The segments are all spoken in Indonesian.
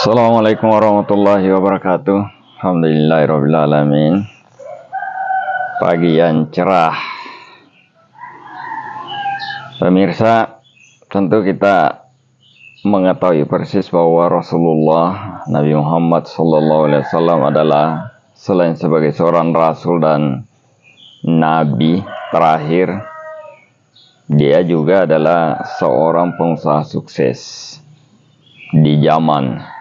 Assalamualaikum warahmatullahi wabarakatuh. Alhamdulillahirrabbilalamin. Pagi yang cerah. Pemirsa, tentu kita mengetahui persis bahwa Rasulullah Nabi Muhammad SAW adalah selain sebagai seorang rasul dan nabi terakhir, dia juga adalah seorang pengusaha sukses di zamannya.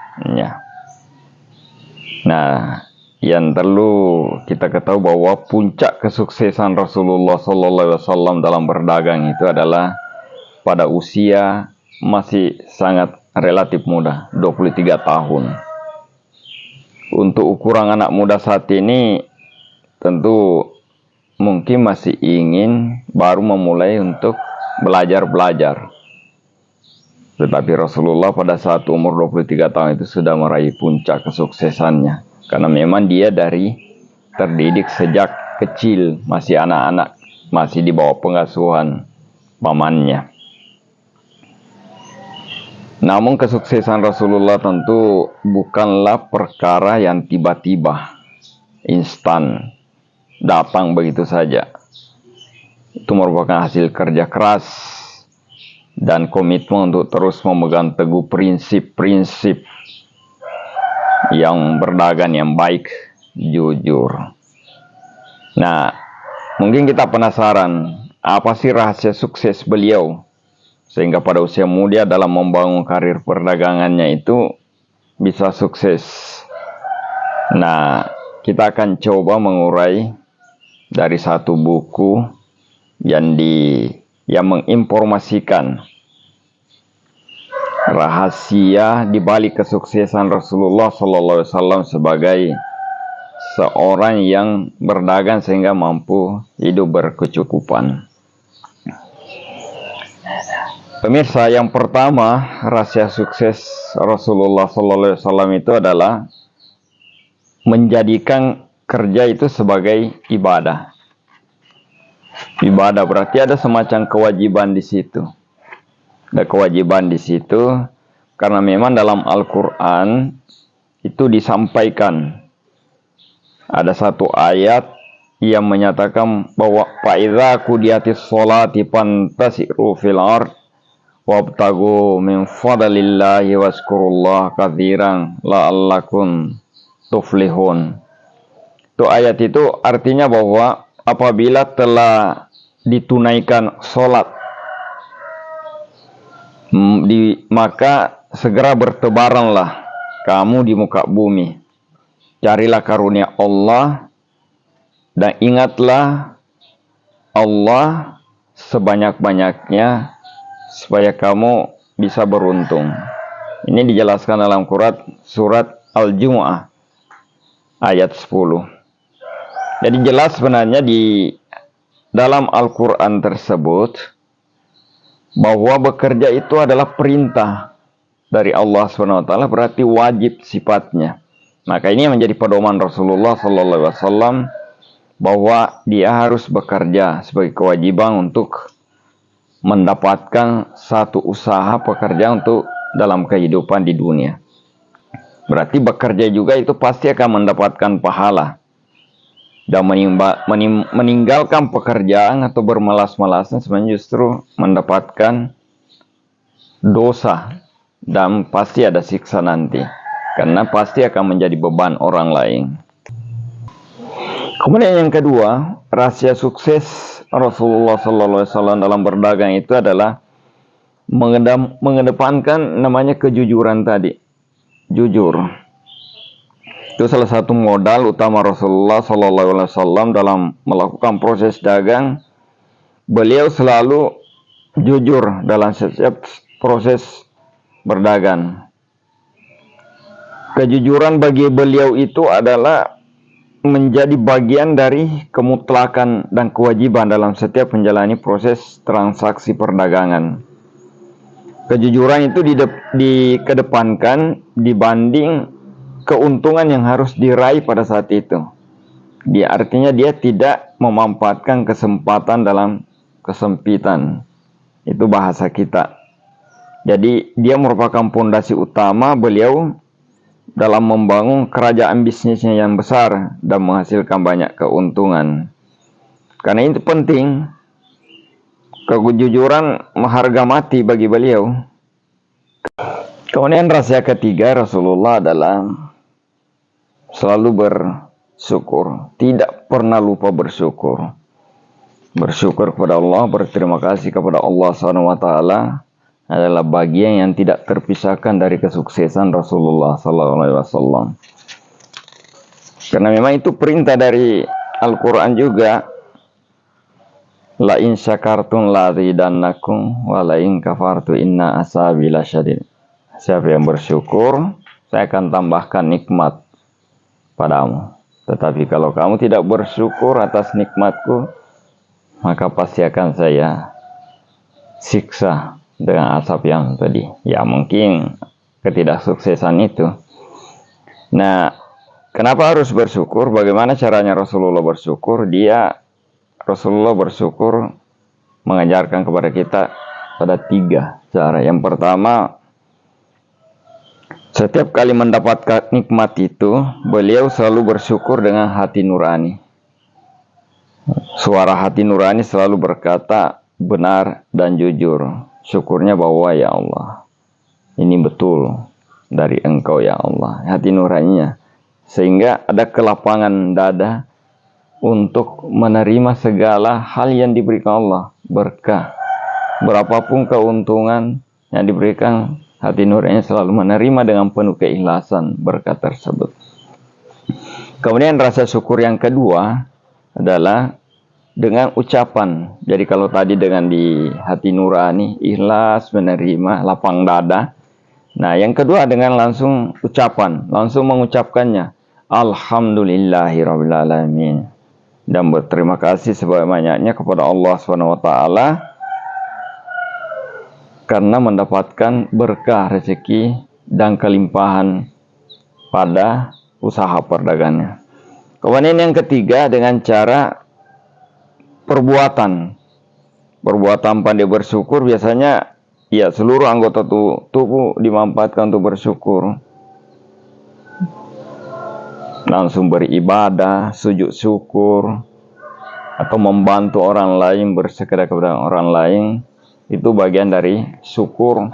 Nah, yang perlu kita ketahui bahwa puncak kesuksesan Rasulullah SAW dalam berdagang itu adalah pada usia masih sangat relatif muda, 23 tahun. Untuk ukuran anak muda saat ini, tentu mungkin masih ingin baru memulai untuk belajar. Tetapi Rasulullah pada saat umur 23 tahun itu sudah meraih puncak kesuksesannya. Karena memang dia terdidik sejak kecil, masih anak-anak, masih di bawah pengasuhan pamannya. Namun kesuksesan Rasulullah tentu bukanlah perkara yang tiba-tiba, instan, datang begitu saja. Itu merupakan hasil kerja keras dan komitmen untuk terus memegang teguh prinsip-prinsip yang berdagang yang baik, jujur. Nah, mungkin kita penasaran, apa sih rahasia sukses beliau sehingga pada usia muda dalam membangun karir perdagangannya itu bisa sukses. Nah, kita akan coba mengurai dari satu buku yang menginformasikan rahasia di balik kesuksesan Rasulullah SAW sebagai seorang yang berdagang sehingga mampu hidup berkecukupan. Pemirsa, yang pertama, rahasia sukses Rasulullah SAW itu adalah menjadikan kerja itu sebagai ibadah. Ibadah berarti ada semacam kewajiban di situ. Ada kewajiban di situ karena memang dalam Al-Quran itu disampaikan. Ada satu ayat yang menyatakan bahwa fa'idza qudiyatis sholati fantasiru fil ard wabtagu min fadlillahi wazkurullaha katsiran la'allakum tuflihun. Itu ayat itu artinya bahwa apabila telah ditunaikan sholat, maka segera bertebaranlah kamu di muka bumi. Carilah karunia Allah dan ingatlah Allah sebanyak-banyaknya supaya kamu bisa beruntung. Ini dijelaskan dalam surat Al-Jumu'ah ayat 10. Jadi jelas sebenarnya di dalam Al-Quran tersebut bahwa bekerja itu adalah perintah dari Allah SWT, berarti wajib sifatnya. Maka ini yang menjadi pedoman Rasulullah SAW bahwa dia harus bekerja sebagai kewajiban untuk mendapatkan satu usaha pekerjaan untuk dalam kehidupan di dunia. Berarti bekerja juga itu pasti akan mendapatkan pahala. Dan meninggalkan pekerjaan atau bermalas-malasan sebenarnya justru mendapatkan dosa dan pasti ada siksa nanti, karena pasti akan menjadi beban orang lain. Kemudian yang kedua, rahasia sukses Rasulullah SAW dalam berdagang itu adalah mengedepankan namanya kejujuran tadi, jujur. Itu salah satu modal utama Rasulullah SAW dalam melakukan proses dagang. Beliau selalu jujur dalam setiap proses berdagang. Kejujuran bagi beliau itu adalah menjadi bagian dari kemutlakan dan kewajiban dalam setiap menjalani proses transaksi perdagangan. Kejujuran itu dikedepankan dibanding keuntungan yang harus diraih pada saat itu. Artinya dia tidak memanfaatkan kesempatan dalam kesempitan. Itu bahasa kita. Jadi dia merupakan pondasi utama beliau dalam membangun kerajaan bisnisnya yang besar dan menghasilkan banyak keuntungan. Karena itu penting, kejujuran harga mati bagi beliau. Kemudian rahasia ketiga Rasulullah adalah selalu bersyukur, tidak pernah lupa bersyukur. Bersyukur kepada Allah, berterima kasih kepada Allah SWT adalah bagian yang tidak terpisahkan dari kesuksesan Rasulullah SAW. Karena memang itu perintah dari Al-Quran juga. La in syakartum la zidannakum wa la in kafartu inna asabi lasyadid. Siapa yang bersyukur, saya akan tambahkan nikmat padamu. Tetapi kalau kamu tidak bersyukur atas nikmatku, maka pasti akan saya siksa dengan asap yang tadi. Ya mungkin ketidaksuksesan itu. Nah, kenapa harus bersyukur? Bagaimana caranya Rasulullah bersyukur? Rasulullah bersyukur mengajarkan kepada kita pada 3 cara. Yang pertama, setiap kali mendapatkan nikmat itu, beliau selalu bersyukur dengan hati nurani. Suara hati nurani selalu berkata benar dan jujur. Syukurnya bahwa ya Allah, ini betul dari Engkau ya Allah. Hati nuraninya. Sehingga ada kelapangan dada untuk menerima segala hal yang diberikan Allah. Berkah. Berapapun keuntungan yang diberikan, hati nuraninya selalu menerima dengan penuh keikhlasan berkah tersebut. Kemudian rasa syukur yang kedua adalah dengan ucapan. Jadi kalau tadi dengan di hati nurani, ikhlas, menerima, lapang dada. Nah, yang kedua dengan langsung ucapan, langsung mengucapkannya. Alhamdulillahirrabbilalamin. Dan berterima kasih sebanyak-banyaknya kepada Allah SWT karena mendapatkan berkah rezeki dan kelimpahan pada usaha perdagangannya. Kemudian yang ketiga dengan cara perbuatan pandai bersyukur. Biasanya ya seluruh anggota tubuh dimanfaatkan untuk bersyukur. Langsung beribadah, sujud syukur, atau membantu orang lain, bersedekah kepada orang lain. Itu bagian dari syukur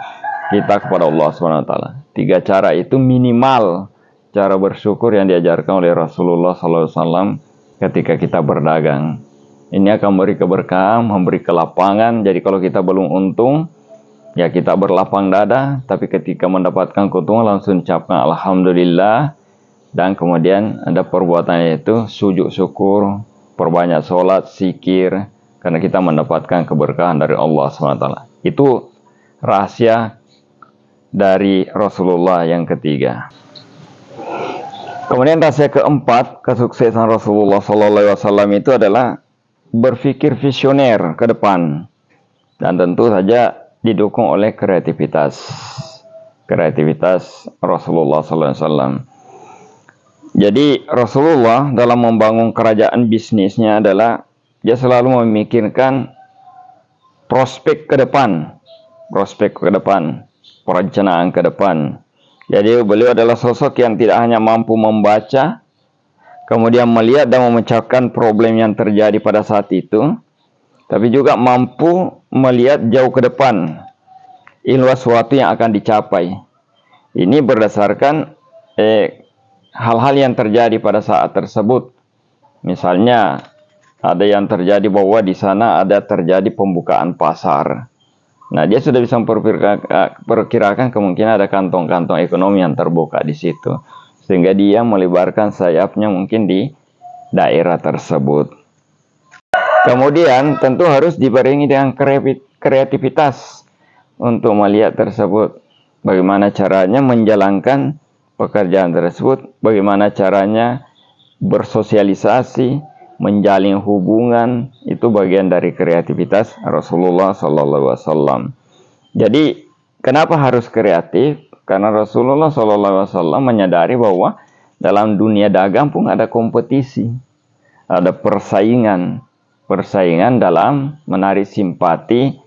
kita kepada Allah SWT. 3 cara itu minimal cara bersyukur yang diajarkan oleh Rasulullah SAW ketika kita berdagang. Ini akan memberi keberkahan, memberi kelapangan. Jadi kalau kita belum untung, ya kita berlapang dada. Tapi ketika mendapatkan keuntungan langsung ucapkan Alhamdulillah. Dan kemudian ada perbuatannya itu sujud syukur, perbanyak sholat, zikir. Karena kita mendapatkan keberkahan dari Allah SWT. Itu rahasia dari Rasulullah yang ketiga. Kemudian rahasia keempat, kesuksesan Rasulullah SAW itu adalah berpikir visioner ke depan, dan tentu saja didukung oleh kreativitas Rasulullah SAW. Jadi Rasulullah dalam membangun kerajaan bisnisnya adalah dia selalu memikirkan prospek ke depan, perencanaan ke depan. Jadi beliau adalah sosok yang tidak hanya mampu membaca, kemudian melihat dan memecahkan problem yang terjadi pada saat itu, tapi juga mampu melihat jauh ke depan, ilmu sesuatu yang akan dicapai. Ini berdasarkan hal-hal yang terjadi pada saat tersebut. Misalnya, ada yang terjadi bahwa di sana ada terjadi pembukaan pasar. Nah, dia sudah bisa memperkirakan kemungkinan ada kantong-kantong ekonomi yang terbuka di situ. Sehingga dia melebarkan sayapnya mungkin di daerah tersebut. Kemudian tentu harus dibarengi dengan kreativitas untuk melihat tersebut. Bagaimana caranya menjalankan pekerjaan tersebut. Bagaimana caranya bersosialisasi, menjalin hubungan. Itu bagian dari kreativitas Rasulullah SAW. Jadi kenapa harus kreatif? Karena Rasulullah SAW menyadari bahwa dalam dunia dagang pun ada kompetisi, ada persaingan dalam menarik simpati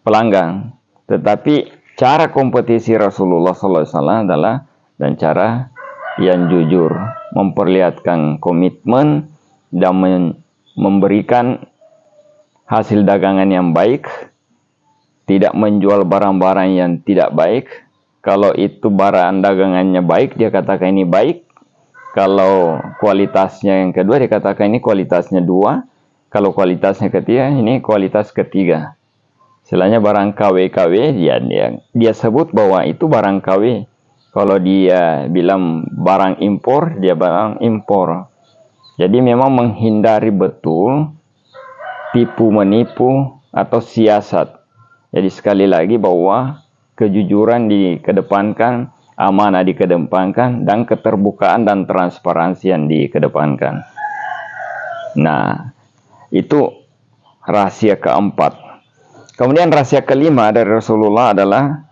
pelanggan. Tetapi cara kompetisi Rasulullah SAW adalah dan cara yang jujur, memperlihatkan komitmen dan memberikan hasil dagangan yang baik, tidak menjual barang-barang yang tidak baik. Kalau itu barang dagangannya baik, dia katakan ini baik. Kalau kualitasnya yang kedua, dia katakan ini kualitasnya 2. Kalau kualitasnya ketiga, ini kualitas ketiga. Istilahnya barang KW-KW, dia sebut bahwa itu barang KW. Kalau dia bilang barang impor, dia barang impor. Jadi memang menghindari betul tipu menipu atau siasat. Jadi sekali lagi bahwa kejujuran dikedepankan, amanah dikedepankan, dan keterbukaan dan transparansi yang dikedepankan. Nah, itu rahasia keempat. Kemudian rahasia kelima dari Rasulullah adalah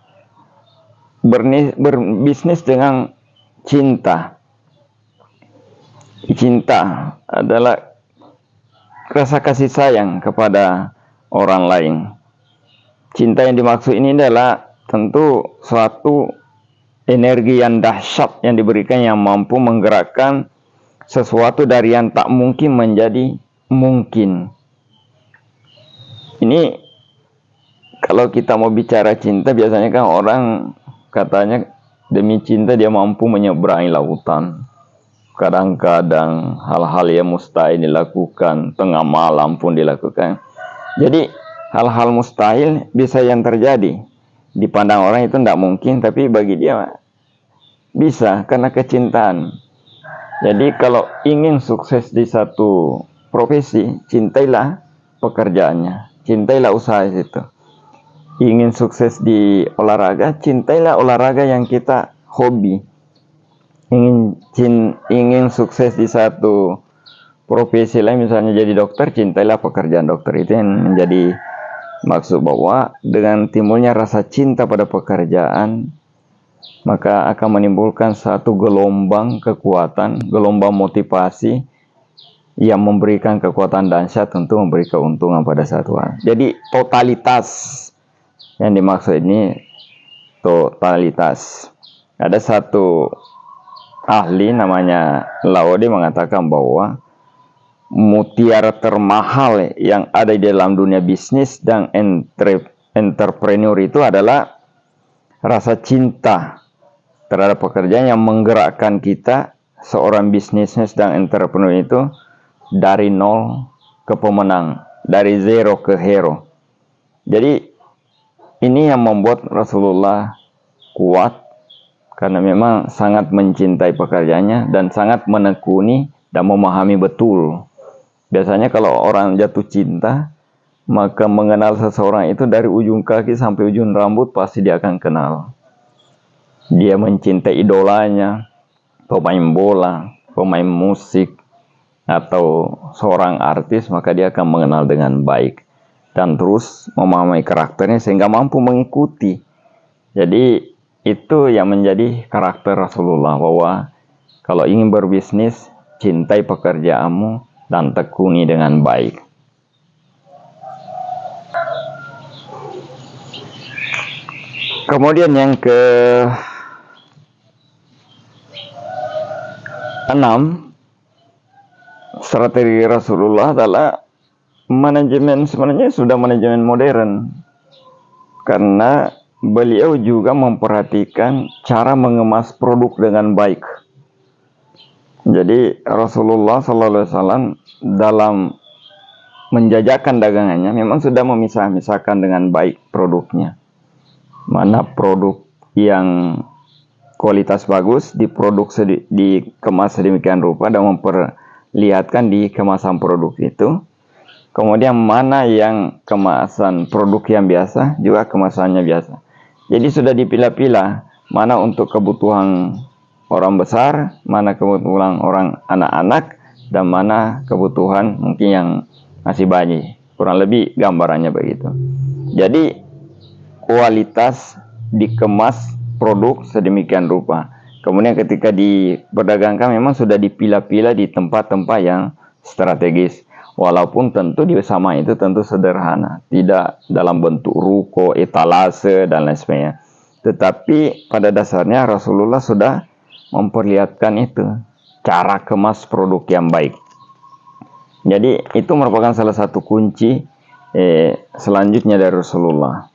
berbisnis dengan cinta. Cinta adalah rasa kasih sayang kepada orang lain. Cinta yang dimaksud ini adalah tentu suatu energi yang dahsyat yang diberikan, yang mampu menggerakkan sesuatu dari yang tak mungkin menjadi mungkin. Ini kalau kita mau bicara cinta, biasanya kan orang katanya demi cinta dia mampu menyeberangi lautan. Kadang-kadang hal-hal yang mustahil dilakukan, tengah malam pun dilakukan. Jadi hal-hal mustahil bisa yang terjadi. Dipandang orang itu tidak mungkin, tapi bagi dia bisa karena kecintaan. Jadi kalau ingin sukses di satu profesi, cintailah pekerjaannya, cintailah usaha itu. Ingin sukses di olahraga, cintailah olahraga yang kita hobi. Ingin sukses di satu profesi lain, misalnya jadi dokter, cintailah pekerjaan dokter. Itu yang menjadi maksud bahwa dengan timbulnya rasa cinta pada pekerjaan, maka akan menimbulkan satu gelombang kekuatan, gelombang motivasi yang memberikan kekuatan dahsyat untuk memberi keuntungan pada satu hal. Jadi totalitas yang dimaksud ini, totalitas. Ada satu ahli namanya Laode mengatakan bahwa mutiara termahal yang ada di dalam dunia bisnis dan entrepreneur itu adalah rasa cinta terhadap pekerjaan yang menggerakkan kita. Seorang bisnismen dan entrepreneur itu dari nol ke pemenang, dari zero ke hero. Jadi ini yang membuat Rasulullah kuat, karena memang sangat mencintai pekerjaannya dan sangat menekuni dan memahami betul. Biasanya kalau orang jatuh cinta, maka mengenal seseorang itu dari ujung kaki sampai ujung rambut pasti dia akan kenal. Dia mencintai idolanya, pemain bola, pemain musik, atau seorang artis, maka dia akan mengenal dengan baik dan terus memahami karakternya sehingga mampu mengikuti. Jadi itu yang menjadi karakter Rasulullah, bahwa kalau ingin berbisnis, cintai pekerjaanmu dan tekuni dengan baik. Kemudian yang ke-6, strategi Rasulullah adalah manajemen, sebenarnya sudah manajemen modern, karena beliau juga memperhatikan cara mengemas produk dengan baik. Jadi Rasulullah SAW dalam menjajakan dagangannya memang sudah memisah-misahkan dengan baik produknya. Mana produk yang kualitas bagus dikemas sedemikian rupa dan memperlihatkan di kemasan produk itu. Kemudian mana yang kemasan produk yang biasa, juga kemasannya biasa. Jadi sudah dipilah-pilah mana untuk kebutuhan orang besar, mana kebutuhan orang anak-anak, dan mana kebutuhan mungkin yang masih bayi. Kurang lebih gambarannya begitu. Jadi kualitas dikemas produk sedemikian rupa. Kemudian ketika diperdagangkan memang sudah dipilah-pilah di tempat-tempat yang strategis. Walaupun tentu di sama itu tentu sederhana, tidak dalam bentuk ruko, etalase, dan lain sebagainya. Tetapi pada dasarnya Rasulullah sudah memperlihatkan itu cara kemas produk yang baik. Jadi itu merupakan salah satu kunci selanjutnya dari Rasulullah.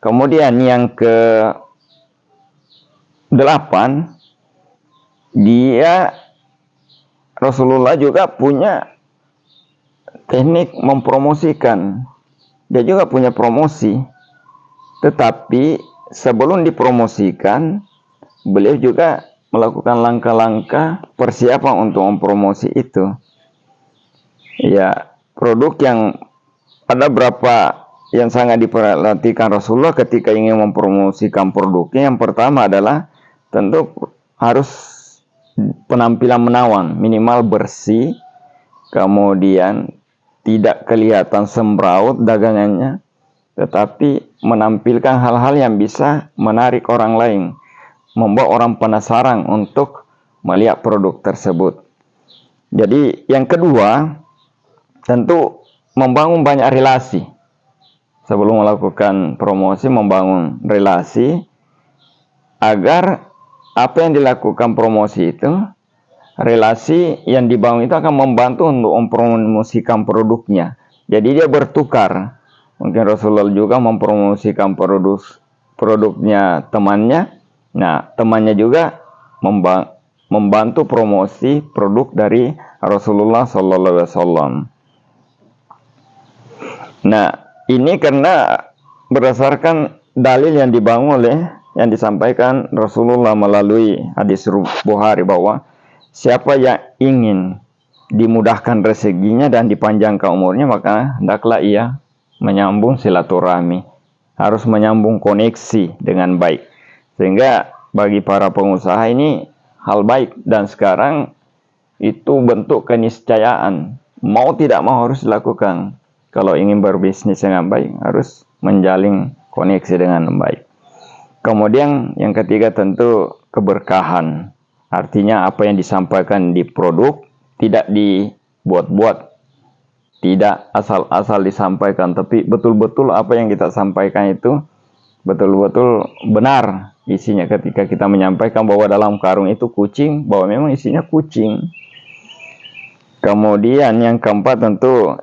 Kemudian yang ke 8, Rasulullah juga punya teknik mempromosikan. Dia juga punya promosi. Tetapi sebelum dipromosikan, beliau juga melakukan langkah-langkah persiapan untuk mempromosi itu. Ya, produk yang ada berapa yang sangat diperhatikan Rasulullah ketika ingin mempromosikan produknya. Yang pertama adalah tentu harus penampilan menawan, minimal bersih, kemudian tidak kelihatan sembraut dagangannya, tetapi menampilkan hal-hal yang bisa menarik orang lain, membuat orang penasaran untuk melihat produk tersebut. Jadi yang kedua, tentu membangun banyak relasi. Sebelum melakukan promosi, membangun relasi agar apa yang dilakukan promosi itu, relasi yang dibangun itu akan membantu untuk mempromosikan produknya. Jadi dia bertukar. Mungkin Rasulullah juga mempromosikan produknya temannya. Nah, temannya juga membantu promosi produk dari Rasulullah SAW. Nah, ini karena berdasarkan dalil yang yang disampaikan Rasulullah melalui hadis Bukhari bahwa siapa yang ingin dimudahkan rezekinya dan dipanjangkan umurnya, maka hendaklah ia menyambung silaturahmi, harus menyambung koneksi dengan baik. Sehingga bagi para pengusaha ini hal baik, dan sekarang itu bentuk keniscayaan. Mau tidak mau harus dilakukan. Kalau ingin berbisnis dengan baik, harus menjalin koneksi dengan baik. Kemudian yang ketiga tentu keberkahan. Artinya apa yang disampaikan di produk tidak dibuat-buat, tidak asal-asal disampaikan, tapi betul-betul apa yang kita sampaikan itu betul-betul benar isinya. Ketika kita menyampaikan bahwa dalam karung itu kucing, bahwa memang isinya kucing. Kemudian yang keempat tentu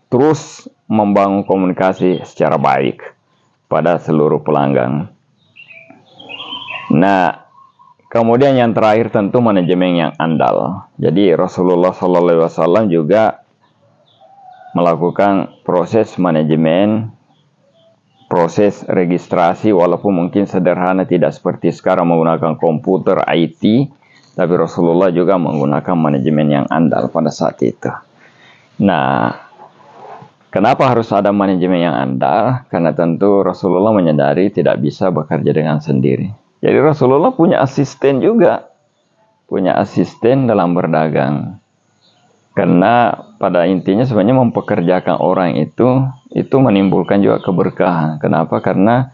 terus membangun komunikasi secara baik pada seluruh pelanggan. Nah, kemudian yang terakhir tentu manajemen yang andal. Jadi Rasulullah SAW juga melakukan proses manajemen, proses registrasi, walaupun mungkin sederhana, tidak seperti sekarang menggunakan komputer IT, tapi Rasulullah juga menggunakan manajemen yang andal pada saat itu. Nah, kenapa harus ada manajemen yang andal? Karena tentu Rasulullah menyadari tidak bisa bekerja dengan sendiri. Jadi Rasulullah punya asisten juga. Punya asisten dalam berdagang. Karena pada intinya sebenarnya mempekerjakan orang itu menimbulkan juga keberkahan. Kenapa? Karena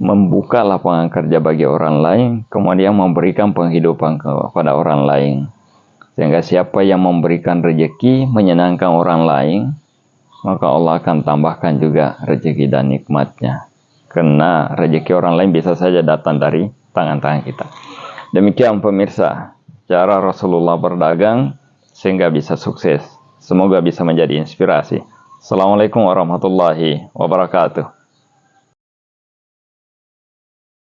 membuka lapangan kerja bagi orang lain, kemudian memberikan penghidupan kepada orang lain. Sehingga siapa yang memberikan rezeki, menyenangkan orang lain, maka Allah akan tambahkan juga rezeki dan nikmatnya. Karena rezeki orang lain bisa saja datang dari tangan-tangan kita. Demikian pemirsa, cara Rasulullah berdagang sehingga bisa sukses. Semoga bisa menjadi inspirasi. Assalamualaikum warahmatullahi wabarakatuh.